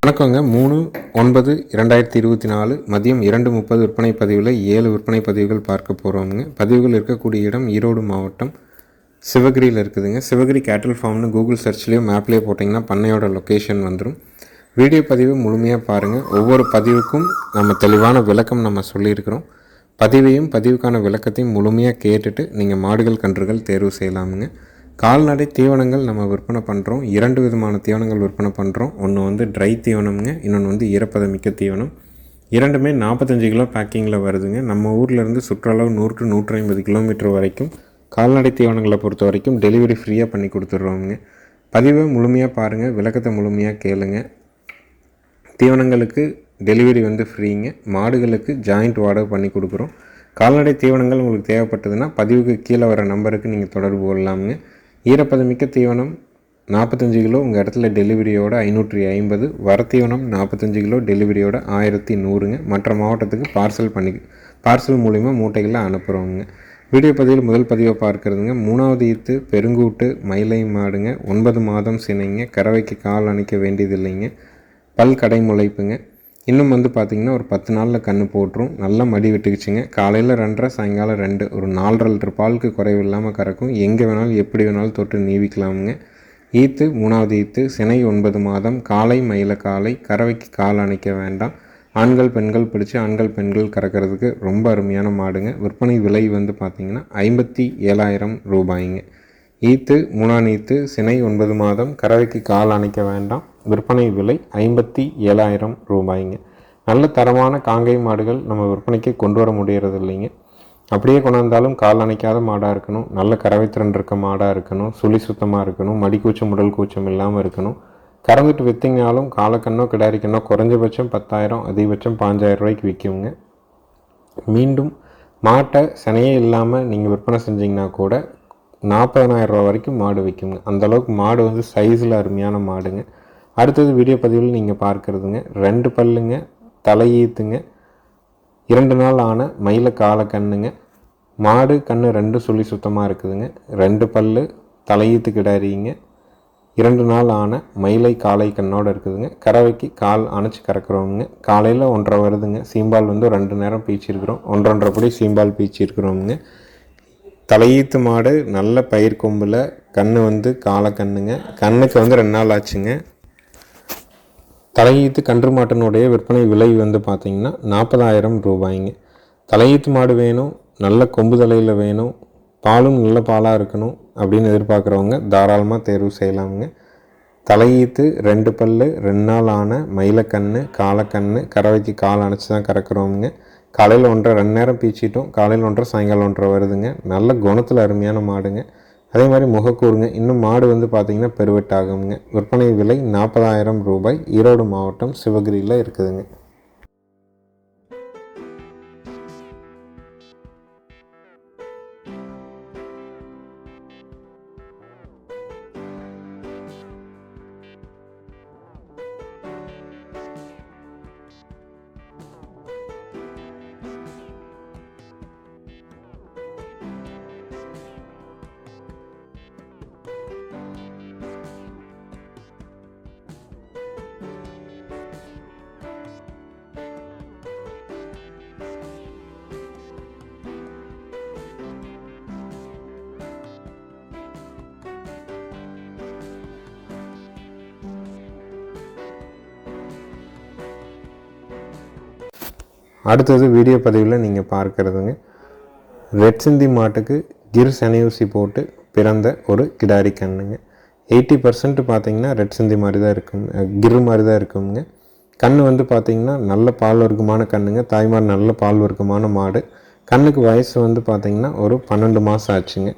வணக்கங்க. 3/9/2024 மதியம் 2:30 விற்பனை பதிவில் 7 விற்பனை பதிவுகள் பார்க்க போகிறோமுங்க. பதிவுகள் இருக்கக்கூடிய இடம் ஈரோடு மாவட்டம் சிவகிரியில் இருக்குதுங்க. சிவகிரி கேட்டில் ஃபார்ம்னு கூகுள் சர்ச்லேயோ மேப்லேயோ போட்டிங்கன்னா பண்ணையோட லொக்கேஷன் வந்துடும். வீடியோ பதிவு முழுமையாக பாருங்கள். ஒவ்வொரு பதிவுக்கும் நம்ம தெளிவான விளக்கம் நம்ம சொல்லியிருக்கிறோம். பதிவையும் பதிவுக்கான விளக்கத்தையும் முழுமையாக கேட்டுட்டு நீங்கள் மாடுகள் கன்றுகள் தேர்வு செய்யலாமுங்க. கால்நடை தீவனங்கள் நம்ம விற்பனை பண்ணுறோம். 2 விதமான தீவனங்கள் விற்பனை பண்ணுறோம். ஒன்று ட்ரை தீவனம்ங்க, இன்னொன்று ஈரப்பதமிக்க தீவனம். இரண்டுமே 45 கிலோ பேக்கிங்கில் வருதுங்க. நம்ம ஊர்லேருந்து சுற்றளவு 100 to 150 கிலோமீட்டர் வரைக்கும் கால்நடை தீவனங்களை பொறுத்த வரைக்கும் டெலிவரி ஃப்ரீயாக பண்ணி கொடுத்துட்றோமுங்க. பதிவை முழுமையாக பாருங்கள், விளக்கத்தை முழுமையாக கேளுங்க. தீவனங்களுக்கு டெலிவரி ஃப்ரீங்க. மாடுகளுக்கு ஜாயிண்ட் வாடகை பண்ணி கொடுக்குறோம். கால்நடை தீவனங்கள் உங்களுக்கு தேவைப்பட்டதுன்னா பதிவுக்கு கீழே வர நம்பருக்கு நீங்கள் தொடர்பு கொள்ளலாமுங்க. ஈரப்பதமிக்க தீவனம் 45 கிலோ உங்கள் இடத்துல டெலிவரியோட 550, வரத்தீவனம் 45 கிலோ டெலிவரியோட 1100ங்க. மற்ற மாவட்டத்துக்கு பார்சல் மூலிமா மூட்டைகளில் அனுப்புகிறோங்க. வீடியோ பதிவில் முதல் பதிவை பார்க்குறதுங்க. 3வது ஈத்து பெருங்கூட்டு மயிலை மாடுங்க. 9 மாதம் சினைங்க. கறவைக்கு கால் அணைக்க வேண்டியதில்லைங்க. பல் கடை முளைப்புங்க. இன்னும் பார்த்திங்கன்னா ஒரு 10 நாளில் கன்று போட்டுரும். நல்லா மடி விட்டுக்குச்சுங்க. காலையில் 2.5, சாயங்காலம் 2, ஒரு 4.5 லிட்டர் பாலுக்கு குறைவு இல்லாமல் கறக்கும். எங்கே வேணாலும் எப்படி வேணாலும் தொட்டு நீவிக்கலாமுங்க. ஈத்து 3வது ஈத்து சினை 9 மாதம். காலை மயில காலை. கறவைக்கு கால் அணைக்க வேண்டாம். ஆண்கள் பெண்கள் பிடிச்சி ஆண்கள் பெண்கள் கறக்கிறதுக்கு ரொம்ப அருமையான மாடுங்க. விற்பனை விலை பார்த்திங்கன்னா 57,000 ரூபாய்ங்க. ஈத்து 3ஆம் ஈத்து சினை 9 மாதம். கறவைக்கு கால் அணைக்க வேண்டாம். விற்பனை விலை 57,000 ரூபாய்ங்க. நல்ல தரமான காங்கை மாடுகள் நம்ம விற்பனைக்கு கொண்டு வர முடியறது இல்லைங்க. அப்படியே கொண்டாந்தாலும் கால் அணைக்காத மாடாக இருக்கணும். நல்ல கறவைத்திறன் இருக்க மாடாக இருக்கணும். சுழி சுத்தமாக இருக்கணும். மடிக்கூச்சம் உடல் கூச்சம் இல்லாமல் இருக்கணும். கறந்துட்டு விற்றிங்கனாலும் காலக்கண்ணோ கிடாரிக்கண்ணோ குறைஞ்சபட்சம் 10,000, அதிகபட்சம் 5,000 ரூபாய்க்கு விற்குங்க. மீண்டும் மாட்டை சனையே இல்லாமல் நீங்கள் விற்பனை செஞ்சிங்கன்னா கூட 40,000 ரூபா வரைக்கும் மாடு விற்குங்க. அந்தளவுக்கு மாடு சைஸில் அருமையான மாடுங்க. அடுத்தது வீடியோ பதிவில் நீங்கள் பார்க்குறதுங்க. 2 பல்லுங்க, தலையீத்துங்க, 2 நாள் ஆன மயில காலை கண்ணுங்க. மாடு கண்ணு 2 சுழி சுத்தமாக இருக்குதுங்க. 2 பல்லு, தலையீத்து கிடாரிங்க, 2 நாள் ஆன மயிலை காலை கண்ணோடு இருக்குதுங்க. கறவைக்கு கால் அணைச்சி கறக்குறோமுங்க. காலையில் 1.5 வருதுங்க. சீம்பால் 2 நேரம் பீச்சிருக்கிறோம். 1.5 படி சீம்பால் பீச்சிருக்கிறோமுங்க. தலையீத்து மாடு நல்ல பயிர் கொம்பில் கண்ணு காலை கண்ணுங்க. கண்ணுக்கு 2 நாள் ஆச்சுங்க. தலையீத்து கன்று மாட்டினுடைய விற்பனை விலை பார்த்திங்கன்னா 40,000 ரூபாய்ங்க. தலையீத்து மாடு வேணும், நல்ல கொம்பு தலையில் வேணும், பாலும் நல்ல பாலாக இருக்கணும் அப்படின்னு எதிர்பார்க்குறவங்க தாராளமாக தேர்வு செய்யலாமுங்க. தலையீத்து 2 பல்லு, 2 நாள் ஆன மயிலக்கண்ணு காலைக்கண்ணு. கறவைக்கு கால் அணைச்சி தான் கறக்குறோமுங்க. காலையில் 1.5 2 நேரம் பீச்சிட்டோம். காலையில் 1.5 சாயங்காலம் 1.5 வருதுங்க. நல்ல குணத்தில் அருமையான மாடுங்க. அதே மாதிரி முகக்கூறுங்க. இன்னும் மாடு பார்த்திங்கன்னா பெருவெட்டாகுங்க. விற்பனை விலை 40,000 ரூபாய். ஈரோடு மாவட்டம் சிவகிரியில் இருக்குதுங்க. அடுத்தது வீடியோ பதிவில் நீங்கள் பார்க்குறதுங்க. ரெட் சிந்தி மாட்டுக்கு கிர் சனையூசி போட்டு பிறந்த ஒரு கிடாரி கண்ணுங்க. 80% பார்த்திங்கன்னா ரெட் சிந்தி மாதிரி தான் இருக்குங்க, கிர் மாதிரி தான் இருக்குங்க. கண் பார்த்திங்கன்னா நல்ல பால் வர்க்கமான கண்ணுங்க. தாய்மார் நல்ல பால் வர்க்கமான மாடு. கண்ணுக்கு வயசு பார்த்திங்கன்னா ஒரு 12 மாதம் ஆச்சுங்க.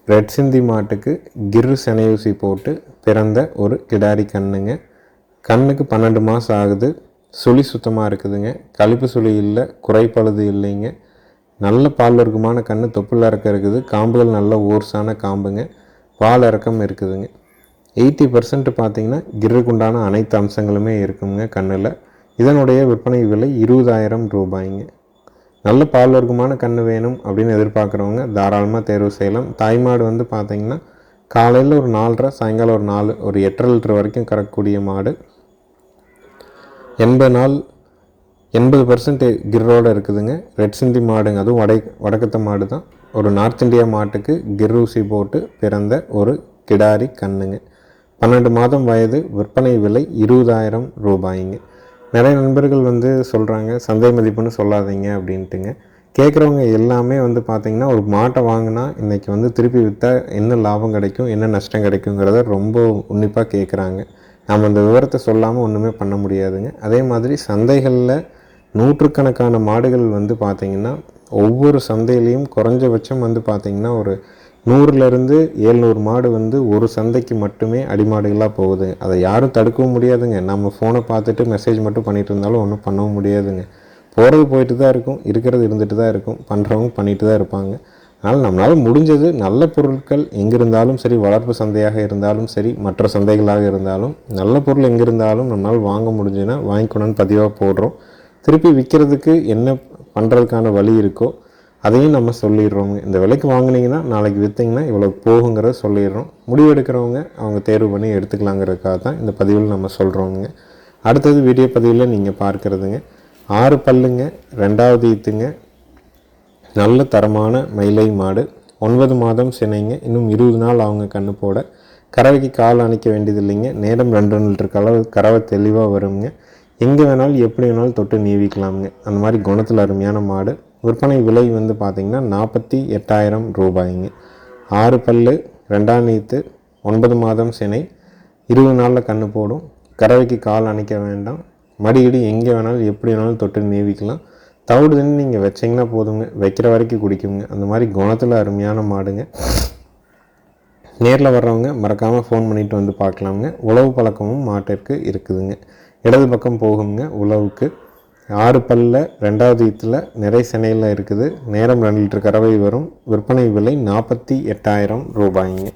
ரெட் சிந்தி மாட்டுக்கு கிர் சனையூசி போட்டு பிறந்த ஒரு கிடாரி கண்ணுங்க. கண்ணுக்கு 12 மாதம் ஆகுது. சுழி சுத்தமாக இருக்குதுங்க. கழிப்பு சுழி இல்லை, குறைப்பழுது இல்லைங்க. நல்ல பால் வர்க்கமான கண், தொப்புள் இறக்கம் இருக்குது. காம்புகள் நல்ல ஓர்ஸான காம்புங்க. பால் இறக்கம் இருக்குதுங்க. 80% பார்த்திங்கன்னா கிர்ருக்குண்டான அனைத்து அம்சங்களுமே இருக்குங்க கண்ணில். இதனுடைய விற்பனை விலை 20,000 ரூபாய்ங்க. நல்ல பால் வர்க்கமான கண் வேணும் அப்படின்னு எதிர்பார்க்குறவங்க தாராளமாக தேர்வு செய்யலாம். தாய்மாடு பார்த்திங்கன்னா காலையில் ஒரு 4.5, சாயங்காலம் ஒரு 4, ஒரு 8.5 லிட்டர் வரைக்கும் கறக்கக்கூடிய மாடு. 80 நாள் 80% கிர்ரோடு இருக்குதுங்க. ரெட் சிந்தி மாடுங்க, அதுவும் வடக்கத்த மாடு தான். ஒரு நார்த் இந்தியா மாட்டுக்கு கிர் ஊசி போட்டு பிறந்த ஒரு கிடாரி கண்ணுங்க. 12 மாதம் வயது. விற்பனை விலை 20,000 ரூபாய்ங்க. நிறைய நண்பர்கள் சொல்கிறாங்க சந்தை மதிப்புன்னு சொல்லாதீங்க அப்படின்ட்டுங்க. கேட்குறவங்க எல்லாமே பார்த்திங்கன்னா ஒரு மாட்டை வாங்கினா இன்றைக்கி திருப்பி விற்றா என்ன லாபம் கிடைக்கும், என்ன நஷ்டம் கிடைக்குங்கிறத ரொம்ப உன்னிப்பாக கேட்குறாங்க. நம்ம அந்த விவரத்தை சொல்லாமல் ஒன்றுமே பண்ண முடியாதுங்க. அதே மாதிரி சந்தைகளில் நூற்றுக்கணக்கான மாடுகள் பார்த்திங்கன்னா ஒவ்வொரு சந்தையிலையும் குறைஞ்சபட்சம் பார்த்திங்கன்னா ஒரு 100லேருந்து 700 மாடு ஒரு சந்தைக்கு மட்டுமே அடிமாடுகளாக போகுது. அதை யாரும் தடுக்கவும் முடியாதுங்க. நம்ம ஃபோனை பார்த்துட்டு மெசேஜ் மட்டும் பண்ணிகிட்டு இருந்தாலும் ஒன்றும் பண்ணவும் முடியாதுங்க. போகிறது போயிட்டு தான் இருக்கும், இருக்கிறது இருந்துட்டு தான் இருக்கும், பண்ணுறவங்க பண்ணிட்டு தான் இருப்பாங்க. அதனால் நம்மளால் முடிஞ்சது நல்ல பொருட்கள் எங்கே இருந்தாலும் சரி, வளர்ப்பு சந்தையாக இருந்தாலும் சரி, மற்ற சந்தைகளாக இருந்தாலும் நல்ல பொருள் எங்கே இருந்தாலும் நம்மளால் வாங்க முடிஞ்சுன்னா வாங்கிக்கணும்னு பதிவாக போடுறோம். திருப்பி விற்கிறதுக்கு என்ன பண்ணுறதுக்கான வழி இருக்கோ அதையும் நம்ம சொல்லிடுறோங்க. இந்த விலைக்கு வாங்கினீங்கன்னா நாளைக்கு விற்றிங்கன்னா இவ்வளோ போகுங்கிறத சொல்லிடுறோம். முடிவெடுக்கிறவங்க அவங்க தேர்வு பண்ணி எடுத்துக்கலாங்கிறதுக்காக தான் இந்த பதிவில் நம்ம சொல்கிறோங்க. அடுத்தது வீடியோ பதிவில் நீங்கள் பார்க்குறதுங்க 6 பல்லுங்க, 2வது ஈத்துங்க, நல்ல தரமான மயிலை மாடு. 9 மாதம் சினைங்க. இன்னும் 20 நாள் அவங்க கண்ணு போட. கறவைக்கு கால் அணைக்க வேண்டியது இல்லைங்க. நேரம் 2 லிட்டர் அளவு கறவை தெளிவாக வருங்க. எங்கே வேணாலும் எப்படி வேணாலும் தொட்டு நீவிக்கலாமுங்க. அந்த மாதிரி குணத்தில் அருமையான மாடு. விற்பனை விலை பார்த்திங்கன்னா 48,000 ரூபாய்ங்க. 6 பல்லு, 2ஆம் ஈத்து, 9 மாதம் சினை, 20 நாளில் கண்ணு போடும். கறவைக்கு கால் அணைக்க வேண்டாம். மடியடி எங்கே வேணாலும் எப்படி வேணாலும் தொட்டு நீவிக்கலாம். தவிடு தண்ணி நீங்கள் வச்சிங்கன்னா போதுங்க, வைக்கிற வரைக்கும் குடிக்குங்க. அந்த மாதிரி குணத்தில் அருமையான மாடுங்க. நேரில் வர்றவங்க மறக்காமல் ஃபோன் பண்ணிவிட்டு பார்க்கலாமுங்க. உழவு பழக்கமும் மாட்டிற்கு இருக்குதுங்க. இடது பக்கம் போகுங்க உழவுக்கு. 6 பல்லில் 2வது ஈத்தில் நிறை சினையில் இருக்குது. நேரம் 2 லிட்டர் கறவை வரும். விற்பனை விலை 48,000 ரூபாய்ங்க.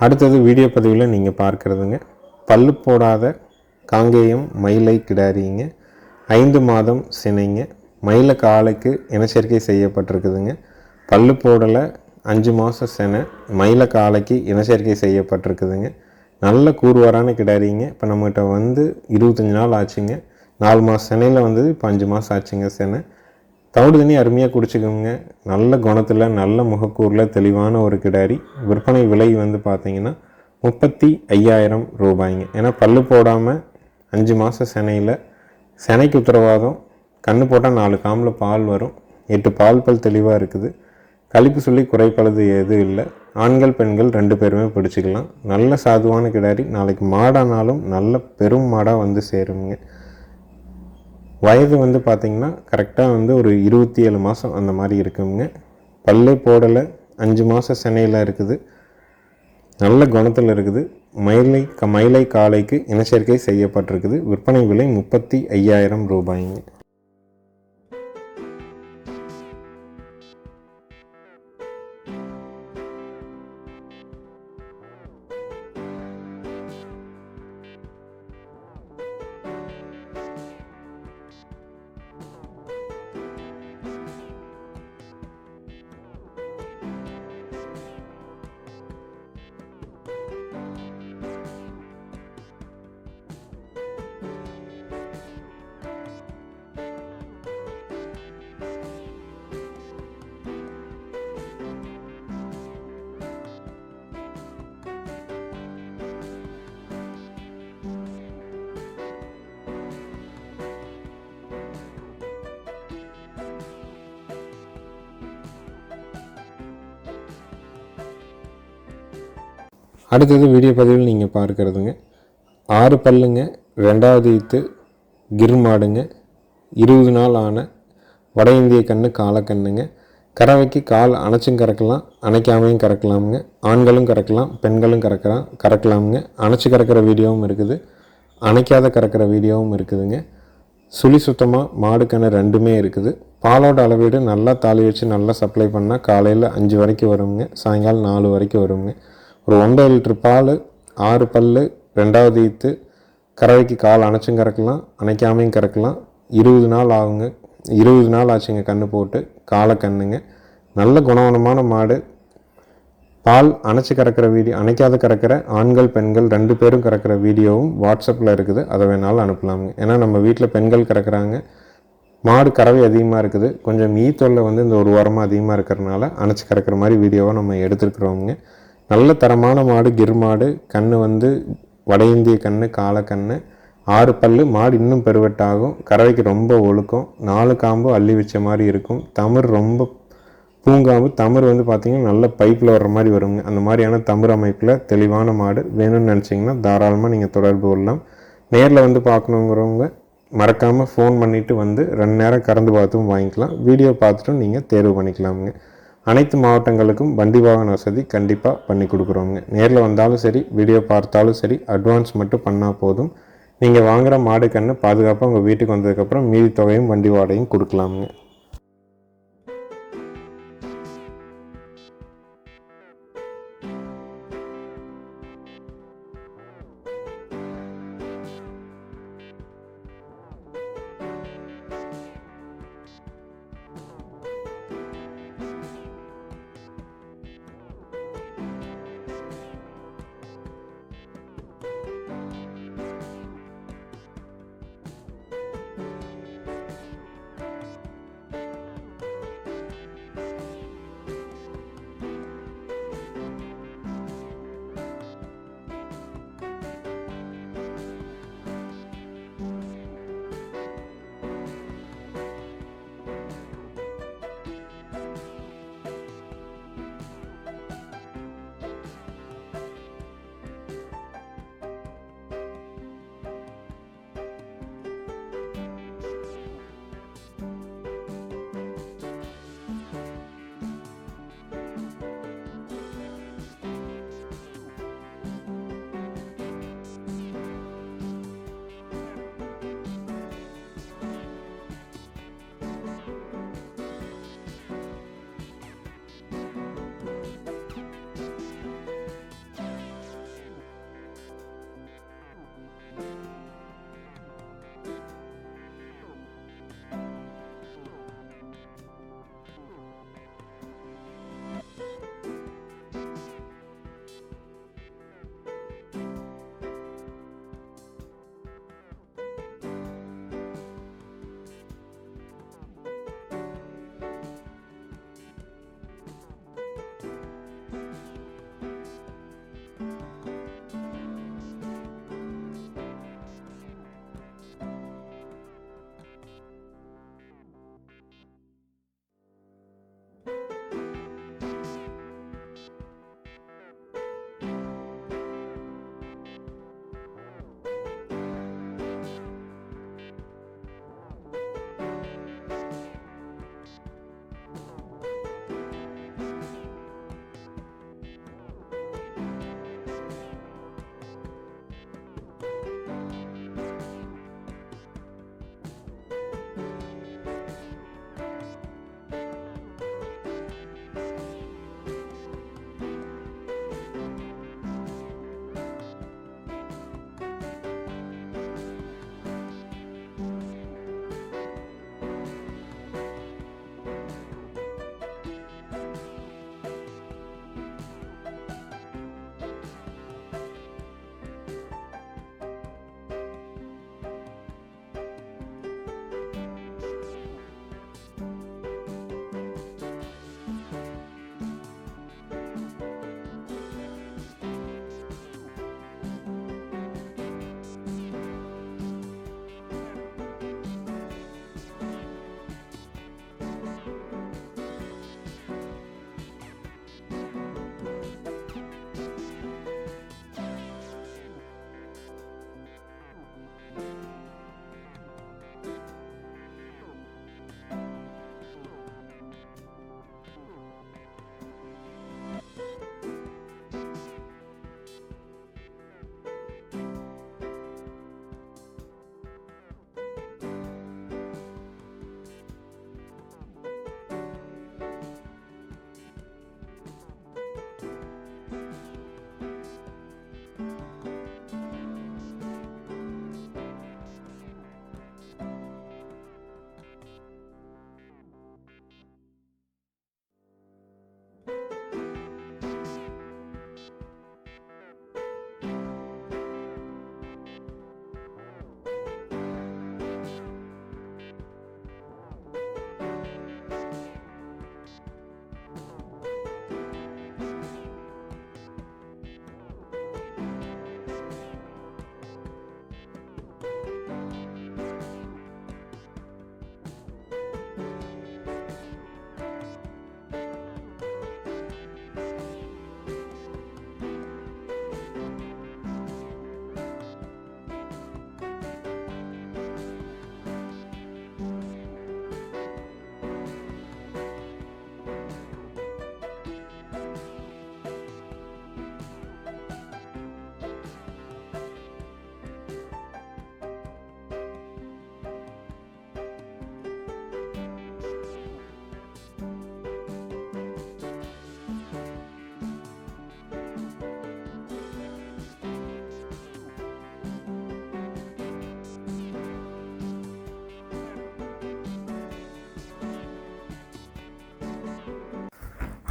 அடுத்தது வீடியோ பதிவில் நீங்கள் பார்க்குறதுங்க பல்லு போடாத காங்கேயம் மயிலை கிடாரிங்க. 5 மாதம் சினைங்க. மயில காலைக்கு இனச்சேர்க்கை செய்யப்பட்டிருக்குதுங்க. பல்லு போடலை, 5 மாதம் சினை, மயில காலைக்கு இனச்சேர்க்கை செய்யப்பட்டிருக்குதுங்க. நல்ல கூறுவாரான கிடாரிங்க. இப்போ நம்மகிட்ட 25 நாள் ஆச்சுங்க. 4 மாதம் சினையில் இப்போ 5 மாதம் ஆச்சுங்க சினை. தவிடு தண்ணி அருமையாக குடிச்சிக்கோங்க. நல்ல குணத்தில் நல்ல முகக்கூரில் தெளிவான ஒரு கிடாரி. விற்பனை விலை பார்த்திங்கன்னா 35,000 ரூபாய்ங்க. ஏன்னா பல்லு போடாமல் 5 மாதம் சினையில், சினைக்கு உத்தரவாதம். கண்ணு போட்டால் 4 காம்பில் பால் வரும். 8 பால் பல் தெளிவாக இருக்குது. கழிப்பு சொல்லி குறைப்பழுது எதுவும் இல்லை. ஆண்கள் பெண்கள் 2 பேருமே பிடிச்சிக்கலாம். நல்ல சாதுவான கிடாரி. நாளைக்கு மாடானாலும் நல்ல பெரும் மாடாக சேருங்க. வயது பார்த்திங்கன்னா கரெக்டாக ஒரு 27 மாதம் அந்த மாதிரி இருக்குங்க. பல்லே போடலை, 5 மாதம் சினையில் இருக்குது. நல்ல குணத்தில் இருக்குது. மயிலை காலைக்கு இனச்சேர்க்கை செய்யப்பட்டிருக்குது. விற்பனை விலை 35,000 ரூபாய்ங்க. அடுத்தது வீடியோ பதிவில் நீங்கள் பார்க்குறதுங்க 6 பல்லுங்க, 2வது ஈத்து கிர் மாடுங்க, 20 நாள் ஆன வட இந்திய கன்று காலக்கண்ணுங்க. கறவைக்கு கால் அணைச்சும் கறக்கலாம், அணைக்காமையும் கறக்கலாமுங்க. ஆண்களும் கறக்கலாம், பெண்களும் கறக்கலாமுங்க. அணைச்சி கறக்கிற வீடியோவும் இருக்குது, அணைக்காத கறக்கிற வீடியோவும் இருக்குதுங்க. சுழி சுத்தமாக மாடு கன்று ரெண்டுமே இருக்குது. பாலோட அளவீடு நல்லா தாலி வச்சு நல்லா சப்ளை பண்ணால் காலையில் 5 வரைக்கும் வருங்க, சாயங்காலம் 4 வரைக்கும் வருங்க. ஒரு 1.5 லிட்டர் பால், 6 பல், 2வது ஈத்து, கறவைக்கு கால் அணைச்சும் கறக்கலாம், அணைக்காமையும் கறக்கலாம். 20 நாள் ஆகுங்க, 20 நாள் ஆச்சுங்க கன்று போட்டு. காலக்கண்ணுங்க, நல்ல குணவனமான மாடு. பால் அணைச்சி கறக்கிற வீடியோ, அணைக்காத கறக்கிற ஆண்கள் பெண்கள் 2 பேரும் கறக்கிற வீடியோவும் வாட்ஸ்அப்பில் இருக்குது, அதை வேணாலும் அனுப்பலாமுங்க. ஏன்னா நம்ம வீட்டில் பெண்கள் கறக்குறாங்க, மாடு கறவை அதிகமாக இருக்குது, கொஞ்சம் ஈத்தொல்லை வந்து இந்த ஒரு வாரமாக அதிகமாக இருக்கிறனால அணைச்சி கறக்கிற மாதிரி வீடியோவை நம்ம எடுத்துருக்குறோங்க. நல்ல தரமான மாடு, கிர் மாடு. கன்று வந்து வட இந்திய கன்று காலக்கன்று, 6 பல். மாடு இன்னும் பெருவெட்டாகும். கறவைக்கு ரொம்ப ஒழுக்கம், 4 காம்பு அள்ளி வச்ச மாதிரி இருக்கும். தமிழ் ரொம்ப பூங்காம்பு. தமிழ் வந்து பார்த்திங்கன்னா நல்ல பைப்பில் வர்ற மாதிரி வருங்க. அந்த மாதிரியான தமிழ் அமைப்பில் தெளிவான மாடு வேணும்னு நினச்சிங்கன்னா தாராளமாக நீங்கள் தொடர்பு கொள்ளலாம். நேரில் வந்து பார்க்கணுங்கிறவங்க மறக்காமல் ஃபோன் பண்ணிவிட்டு வந்து 2 நேரம் கறந்து பார்த்தும் வாங்கிக்கலாம். வீடியோ பார்த்துட்டும் நீங்கள் தேர்வு பண்ணிக்கலாமுங்க. அனைத்து மாவட்டங்களுக்கும் வண்டி வாகன வசதி கண்டிப்பாக பண்ணி கொடுக்குறோங்க. நேரில் வந்தாலும் சரி, வீடியோ பார்த்தாலும் சரி, அட்வான்ஸ் மட்டும் பண்ணால் போதும். நீங்கள் வாங்குகிற மாடு கன்று பாதுகாப்பாக உங்கள் வீட்டுக்கு வந்ததுக்கப்புறம் மீதி தொகையும் வண்டி வாடகையும் கொடுக்கலாமுங்க.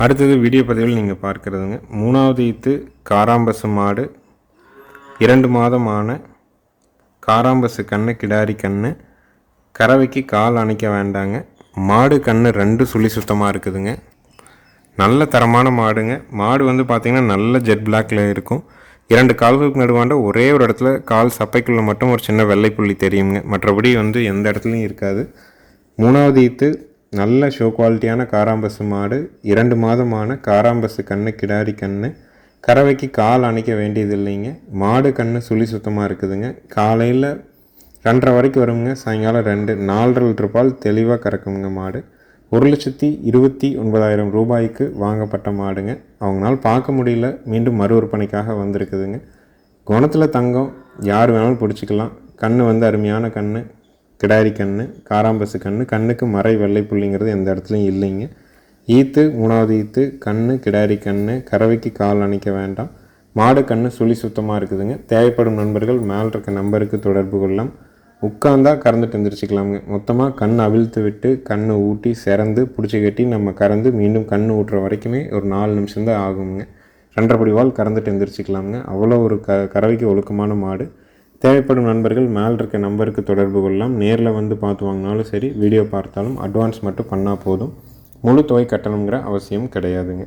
அடுத்தது வீடியோ பதிவில் நீங்கள் பார்க்குறதுங்க 3வது ஈத்து காராம்பசு மாடு, 2 மாதமான காராம்பசு கன்று, கிடாரி கன்று. கறவைக்கு கால் அணைக்க வேண்டாங்க. மாடு கன்று 2 சுழி சுத்தமாக இருக்குதுங்க. நல்ல தரமான மாடுங்க. மாடு வந்து பார்த்திங்கன்னா நல்ல ஜெட் பிளாக்கில் இருக்கும். 2 கால்களுக்கு நடுவாண்ட ஒரே ஒரு இடத்துல கால் சப்பைக்குள்ளே மட்டும் ஒரு சின்ன வெள்ளை புள்ளி தெரியுங்க. மற்றபடி வந்து எந்த இடத்துலையும் இருக்காது. 3வது ஈத்து நல்ல ஷோ குவாலிட்டியான காராம்பசு மாடு, 2 மாதமான காராம்பசு கன்று, கிடாரி கன்று. கறவைக்கு கால் அணைக்க வேண்டியது இல்லைங்க. மாடு கன்று சுழி சுத்தமாக இருக்குதுங்க. காலையில் 2:30 வரைக்கும் வருங்க. சாயங்காலம் 4.5 லிட்டர் பால் தெளிவாக கறக்குங்க மாடு. 1,29,000 ரூபாய்க்கு வாங்கப்பட்ட மாடுங்க. அவங்களால பார்க்க முடியல, மீண்டும் மறு விற்பனைக்காக வந்திருக்குதுங்க. குணத்தில் தங்கம், யார் வேணாலும் பிடிச்சிக்கலாம். கன்று வந்து அருமையான கன்று, கிடாரி கன்று, காராம்பசு கன்று. கண்ணுக்கு மறை வெள்ளை புள்ளிங்கிறது எந்த இடத்துலையும் இல்லைங்க. ஈத்து 3வது ஈத்து கன்று, கிடாரி கன்று. கறவைக்கு கால் அணைக்க வேண்டாம். மாடு கன்று சுழி சுத்தமாக இருக்குதுங்க. தேவைப்படும் நண்பர்கள் மேல் இருக்க நம்பருக்கு தொடர்பு கொள்ளலாம். உட்காந்தா கறந்துட்டு எந்திரிச்சிக்கலாமுங்க. மொத்தமாக கண் அவிழ்த்து விட்டு கண்ணை ஊட்டி சிறந்து பிடிச்சி கட்டி நம்ம கறந்து மீண்டும் கண் ஊட்டுற வரைக்குமே ஒரு 4 நிமிஷம்தான் ஆகுங்க. 2.5 படி வால் கறந்துட்டு எந்திரிச்சிக்கலாமுங்க. அவ்வளோ ஒரு கறவைக்கு ஒழுக்கமான மாடு. தேவைப்படும் நண்பர்கள் மேல் இருக்க நம்பருக்கு தொடர்பு கொள்ளலாம். நேரில் வந்து பார்த்து வாங்கினாலும் சரி, வீடியோ பார்த்தாலும் அட்வான்ஸ் மட்டும் பண்ணால் போதும். முழு தொகை கட்டணுங்கிற அவசியம் கிடையாதுங்க.